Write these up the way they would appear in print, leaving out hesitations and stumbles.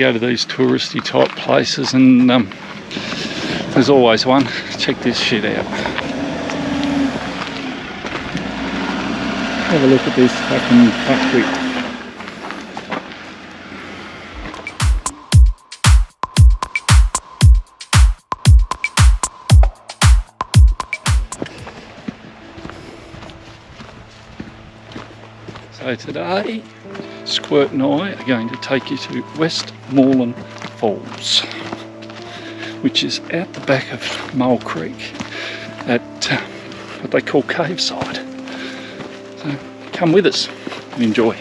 Go to these touristy type places and there's always one. Check this shit out. Have a look at this fucking factory. So today, Squirt and I are going to take you to Westmoreland Falls, which is out the back of Mole Creek at what they call Caveside. So come with us and enjoy.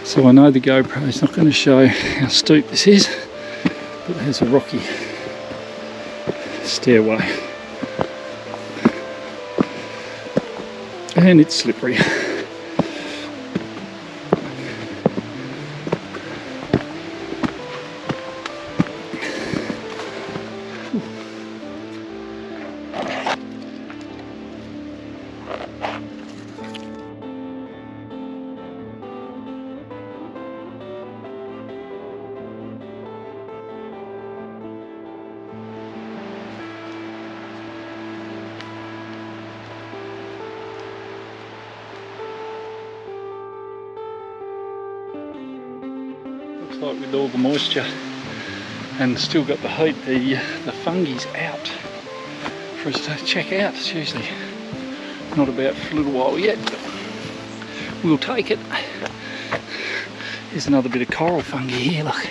So I know the GoPro is not going to show how steep this is, but there's a rocky stairway and it's slippery. Like with all the moisture and still got the heat, the fungi's out for us to check out. It's usually not about for a little while yet, but we'll take it. Here's another bit of coral fungi here, look.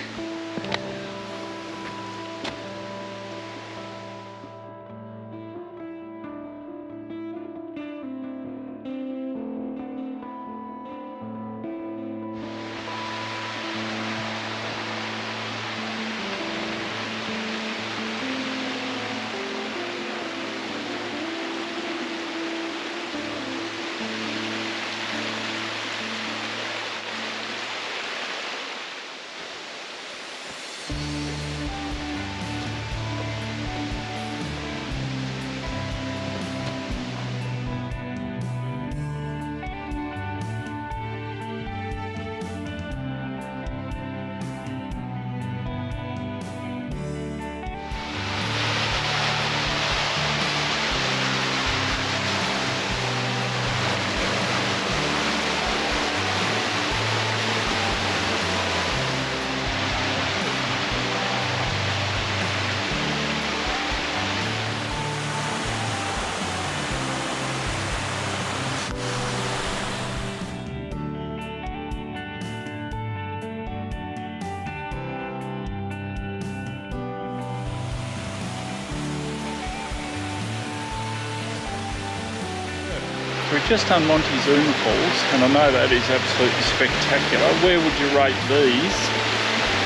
We've just done Montezuma Falls, and I know that is absolutely spectacular. Where would you rate these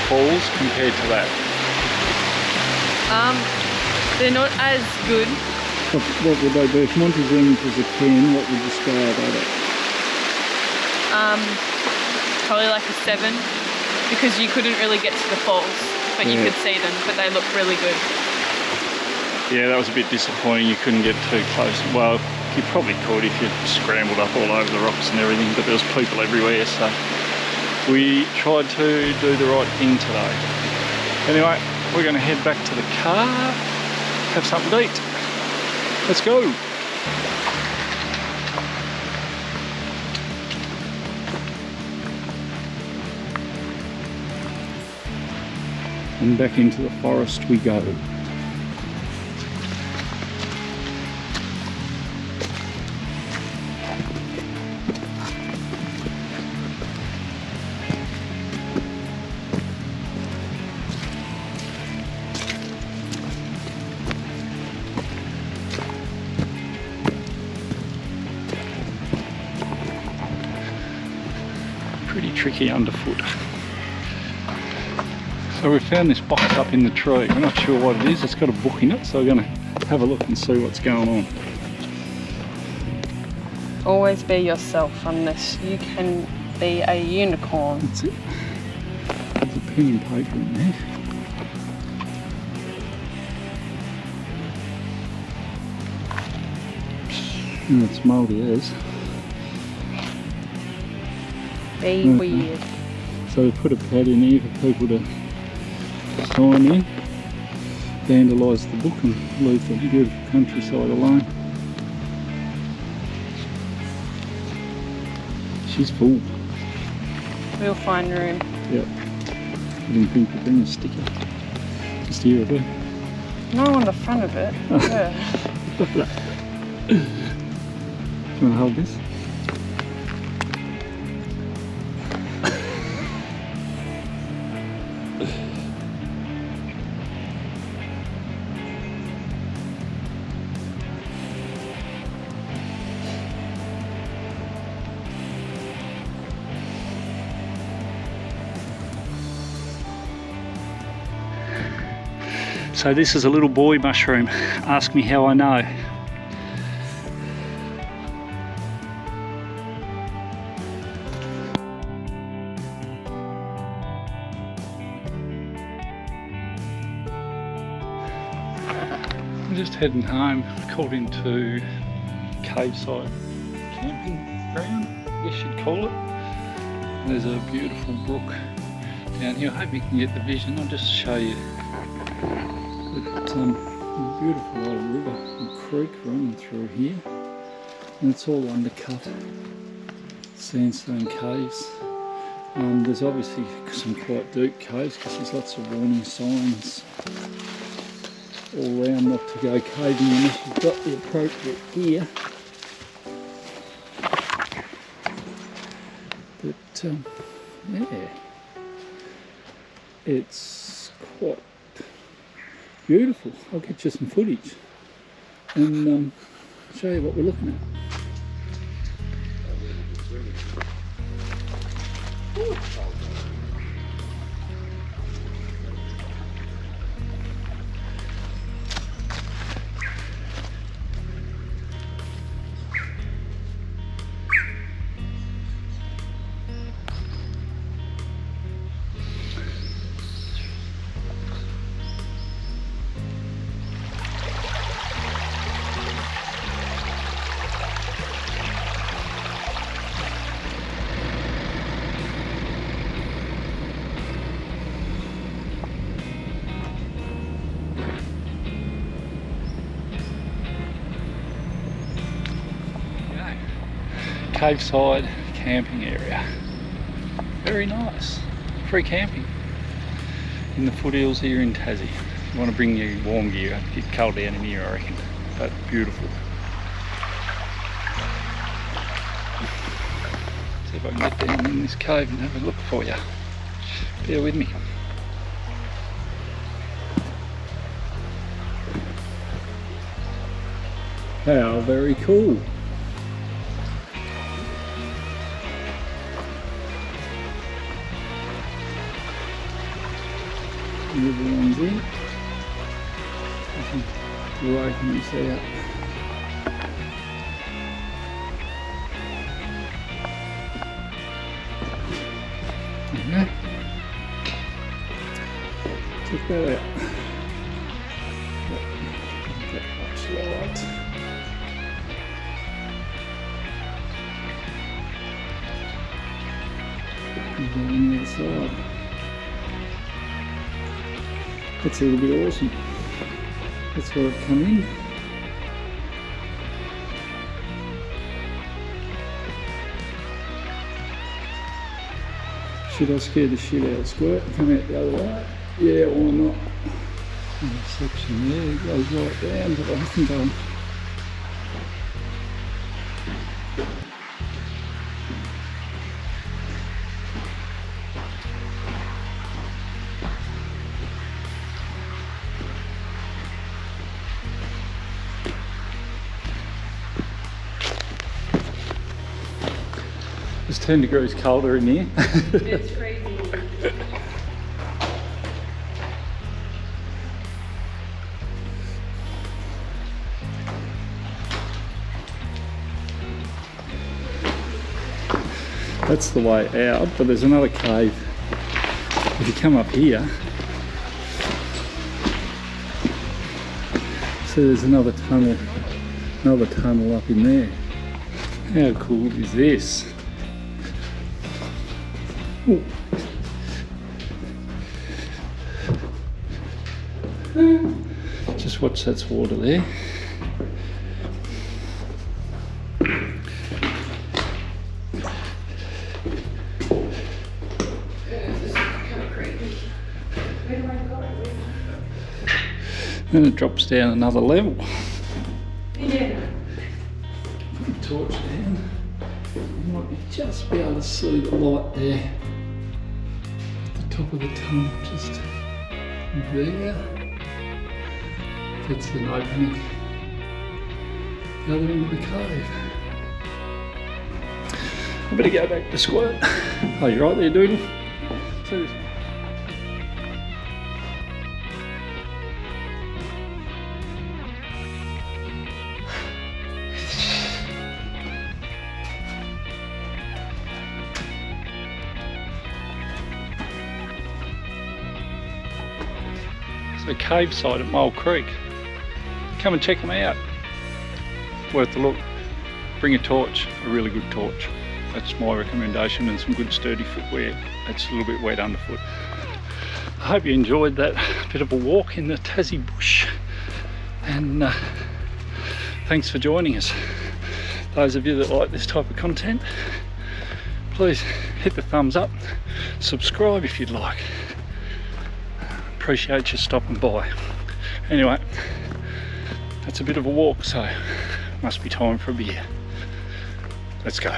falls compared to that? They're not as good. What would they be? If Montezuma was a 10, what would you scale that at? Probably like a 7, because you couldn't really get to the falls, but you could see them, but they look really good. Yeah, that was a bit disappointing. You couldn't get too close. Well, you probably could if you scrambled up all over the rocks and everything, but there was people everywhere, so we tried to do the right thing today. Anyway, we're going to head back to the car have something to eat. Let's go. And back into the forest we go. Pretty tricky underfoot. So we found this box up in the tree. We're not sure what it is. It's got a book in it, so we're going to have a look and see what's going on. Always be yourself unless you can be a unicorn. That's it. There's a pen and paper in there. And it's mouldy as. Be weird. So we put a pad in here for people to sign in, vandalise the book and leave the beautiful countryside alone. She's full. We'll find room. Yep. I didn't think to bring a sticker. Just here, there. No, on the front of it. Yeah. Do you want to hold this? So this is a little boy mushroom. Ask me how I know. I'm just heading home. I called into Caveside camping ground, I guess you'd call it. There's a beautiful brook down here. I hope you can get the vision. I'll just show you. But, a beautiful old river and creek running through here, and it's all undercut sandstone caves. There's obviously some quite deep caves because there's lots of warning signs all around not to go caving unless you've got the appropriate gear. But yeah, it's quite beautiful. I'll get you some footage and show you what we're looking at. Caveside camping area. Very nice. Free camping in the foothills here in Tassie. You want to bring your warm gear, it'd get cold down in here I reckon, but beautiful. See if I can get down in this cave and have a look for you. Bear with me. How very cool. Everyone's in. I can widen this out. Okay. Check that out. That much light. And then on the other side. That's a little bit awesome. That's where I've come in. Should I scare the shit out of Squirt and come out the other way? Yeah, why not? And the section there goes right down, but I think I'll... It's 10 degrees colder in here. It's crazy. That's the way out, but there's another cave. If you come up here, so there's another tunnel up in there. How cool is this? Ooh. Just watch that water there. Then it drops down another level. Yeah. Put the torch down. You might just be able to see the light there. At the top of the tunnel, just there. That's an opening. The other end of the cave. I better go back to Squirt. Oh, you right there, Doodle? See this? The Caveside at Mole Creek. Come and check them out. Worth a look. Bring a torch, a really good torch. That's my recommendation, and some good sturdy footwear. That's a little bit wet underfoot. I hope you enjoyed that bit of a walk in the Tassie bush, and thanks for joining us. Those of you that like this type of content, please hit the thumbs up, subscribe if you'd like. Appreciate you stopping by. Anyway, that's a bit of a walk, so must be time for a beer. Let's go.